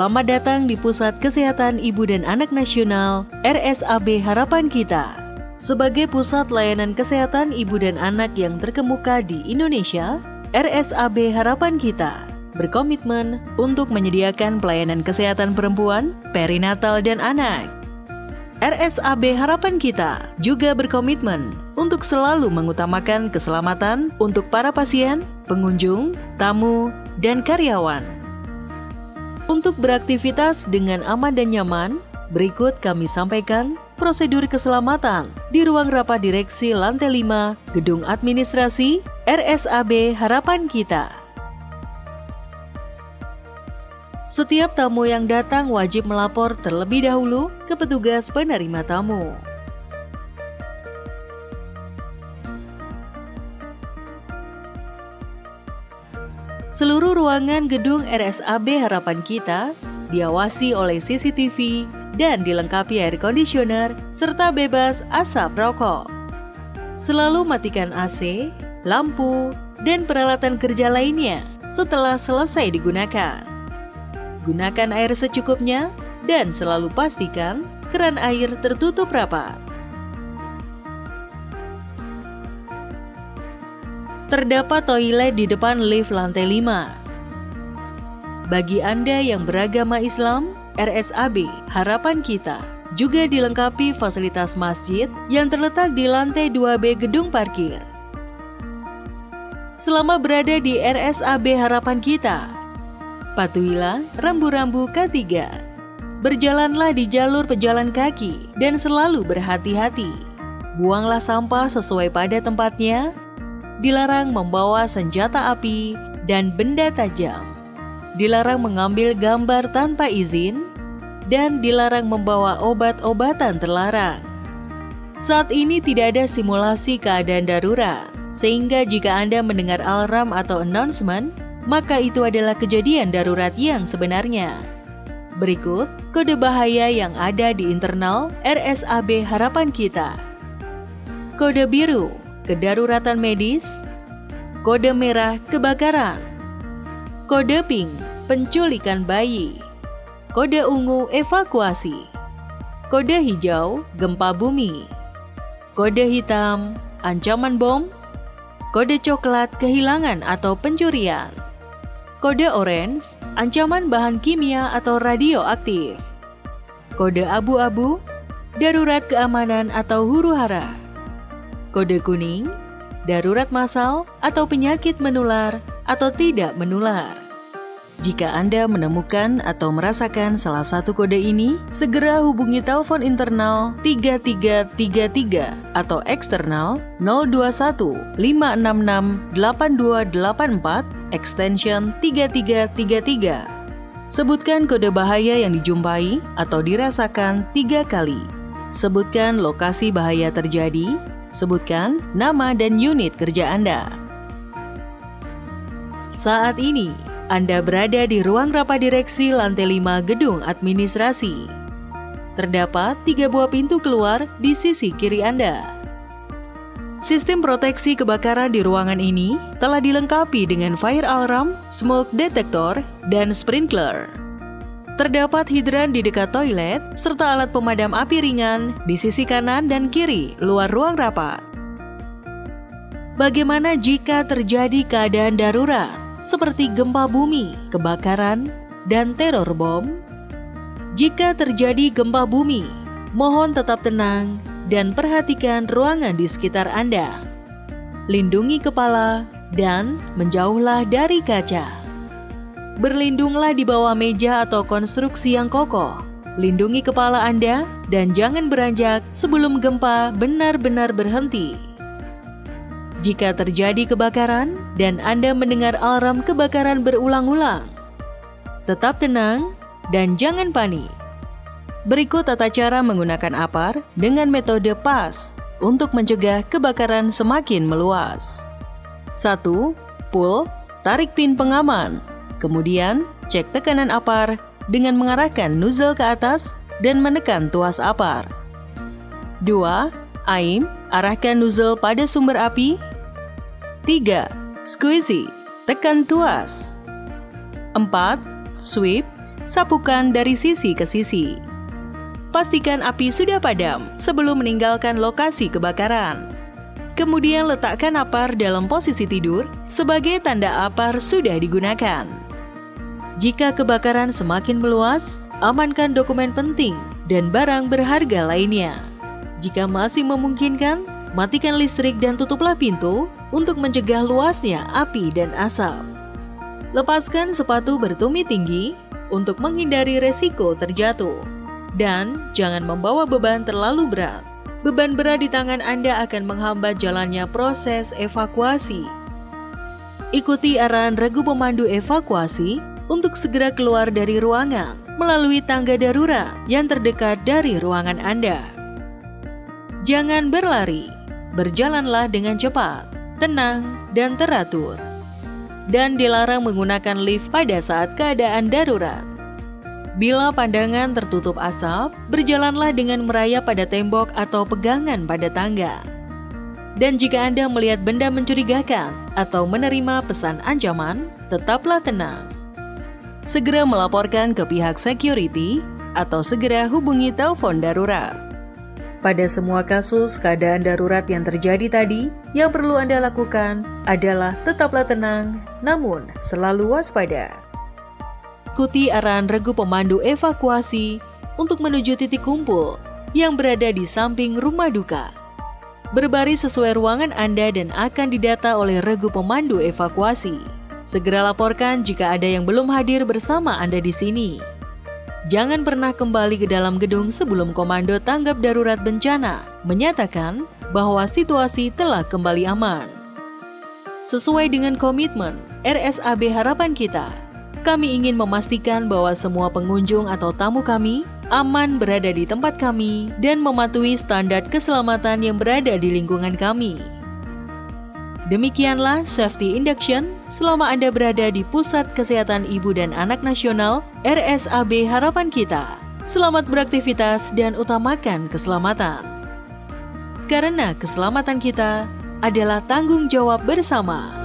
Selamat datang di Pusat Kesehatan Ibu dan Anak Nasional RSAB Harapan Kita. Sebagai pusat layanan kesehatan ibu dan anak yang terkemuka di Indonesia, RSAB Harapan Kita berkomitmen untuk menyediakan pelayanan kesehatan perempuan, perinatal, dan anak. RSAB Harapan Kita juga berkomitmen untuk selalu mengutamakan keselamatan untuk para pasien, pengunjung, tamu, dan karyawan. Untuk beraktivitas dengan aman dan nyaman, berikut kami sampaikan prosedur keselamatan di ruang rapat direksi lantai 5 Gedung Administrasi RSAB Harapan Kita. Setiap tamu yang datang wajib melapor terlebih dahulu ke petugas penerima tamu. Seluruh ruangan gedung RSAB Harapan Kita diawasi oleh CCTV dan dilengkapi air conditioner serta bebas asap rokok. Selalu matikan AC, lampu, dan peralatan kerja lainnya setelah selesai digunakan. Gunakan air secukupnya dan selalu pastikan keran air tertutup rapat. Terdapat toilet di depan lift lantai 5. Bagi Anda yang beragama Islam, RSAB Harapan Kita juga dilengkapi fasilitas masjid yang terletak di lantai 2B gedung parkir. Selama berada di RSAB Harapan Kita, patuhilah rambu-rambu K3. Berjalanlah di jalur pejalan kaki dan selalu berhati-hati. Buanglah sampah sesuai pada tempatnya. Dilarang membawa senjata api dan benda tajam. Dilarang mengambil gambar tanpa izin, dan dilarang membawa obat-obatan terlarang. Saat ini tidak ada simulasi keadaan darurat, sehingga jika Anda mendengar alarm atau announcement, maka itu adalah kejadian darurat yang sebenarnya. Berikut kode bahaya yang ada di internal RSAB Harapan Kita. Kode biru, kedaruratan medis. Kode merah, kebakaran. Kode pink, penculikan bayi. Kode ungu, evakuasi. Kode hijau, gempa bumi. Kode hitam, ancaman bom. Kode coklat, kehilangan atau pencurian. Kode orange, ancaman bahan kimia atau radioaktif. Kode abu-abu, darurat keamanan atau huru-hara. Kode kuning, darurat massal atau penyakit menular atau tidak menular. Jika Anda menemukan atau merasakan salah satu kode ini, segera hubungi telepon internal 3333 atau eksternal 021 566 8284 extension 3333. Sebutkan kode bahaya yang dijumpai atau dirasakan 3 kali. Sebutkan lokasi bahaya terjadi. Sebutkan nama dan unit kerja Anda. Saat ini, Anda berada di ruang rapat direksi lantai 5 gedung administrasi. Terdapat 3 buah pintu keluar di sisi kiri Anda. Sistem proteksi kebakaran di ruangan ini telah dilengkapi dengan fire alarm, smoke detector, dan sprinkler. Terdapat hidran di dekat toilet, serta alat pemadam api ringan di sisi kanan dan kiri luar ruang rapat. Bagaimana jika terjadi keadaan darurat, seperti gempa bumi, kebakaran, dan teror bom? Jika terjadi gempa bumi, mohon tetap tenang dan perhatikan ruangan di sekitar Anda. Lindungi kepala dan menjauhlah dari kaca. Berlindunglah di bawah meja atau konstruksi yang kokoh. Lindungi kepala Anda dan jangan beranjak sebelum gempa benar-benar berhenti. Jika terjadi kebakaran dan Anda mendengar alarm kebakaran berulang-ulang, tetap tenang dan jangan panik. Berikut tata cara menggunakan APAR dengan metode PAS untuk mencegah kebakaran semakin meluas. 1. Pull, tarik pin pengaman. Kemudian, cek tekanan APAR dengan mengarahkan nozzle ke atas dan menekan tuas APAR. 2. Aim, arahkan nozzle pada sumber api. 3. Squeeze, tekan tuas. 4. Sweep, sapukan dari sisi ke sisi. Pastikan api sudah padam sebelum meninggalkan lokasi kebakaran. Kemudian letakkan apar dalam posisi tidur sebagai tanda apar sudah digunakan. Jika kebakaran semakin meluas, amankan dokumen penting dan barang berharga lainnya. Jika masih memungkinkan, matikan listrik dan tutuplah pintu untuk mencegah luasnya api dan asap. Lepaskan sepatu bertumit tinggi untuk menghindari resiko terjatuh. Dan jangan membawa beban terlalu berat. Beban berat di tangan Anda akan menghambat jalannya proses evakuasi. Ikuti arahan regu pemandu evakuasi untuk segera keluar dari ruangan melalui tangga darurat yang terdekat dari ruangan Anda. Jangan berlari, berjalanlah dengan cepat, tenang, dan teratur. Dan dilarang menggunakan lift pada saat keadaan darurat. Bila pandangan tertutup asap, berjalanlah dengan merayap pada tembok atau pegangan pada tangga. Dan jika Anda melihat benda mencurigakan atau menerima pesan ancaman, tetaplah tenang. Segera melaporkan ke pihak security atau segera hubungi telepon darurat. Pada semua kasus keadaan darurat yang terjadi tadi, yang perlu Anda lakukan adalah tetaplah tenang, namun selalu waspada. Ikuti arahan regu pemandu evakuasi untuk menuju titik kumpul yang berada di samping rumah duka. Berbaris sesuai ruangan Anda dan akan didata oleh regu pemandu evakuasi. Segera laporkan jika ada yang belum hadir bersama Anda di sini. Jangan pernah kembali ke dalam gedung sebelum Komando Tanggap Darurat Bencana menyatakan bahwa situasi telah kembali aman. Sesuai dengan komitmen RSAB Harapan Kita, kami ingin memastikan bahwa semua pengunjung atau tamu kami aman berada di tempat kami dan mematuhi standar keselamatan yang berada di lingkungan kami. Demikianlah Safety Induction selama Anda berada di Pusat Kesehatan Ibu dan Anak Nasional RSAB Harapan Kita. Selamat beraktivitas dan utamakan keselamatan. Karena keselamatan kita adalah tanggung jawab bersama.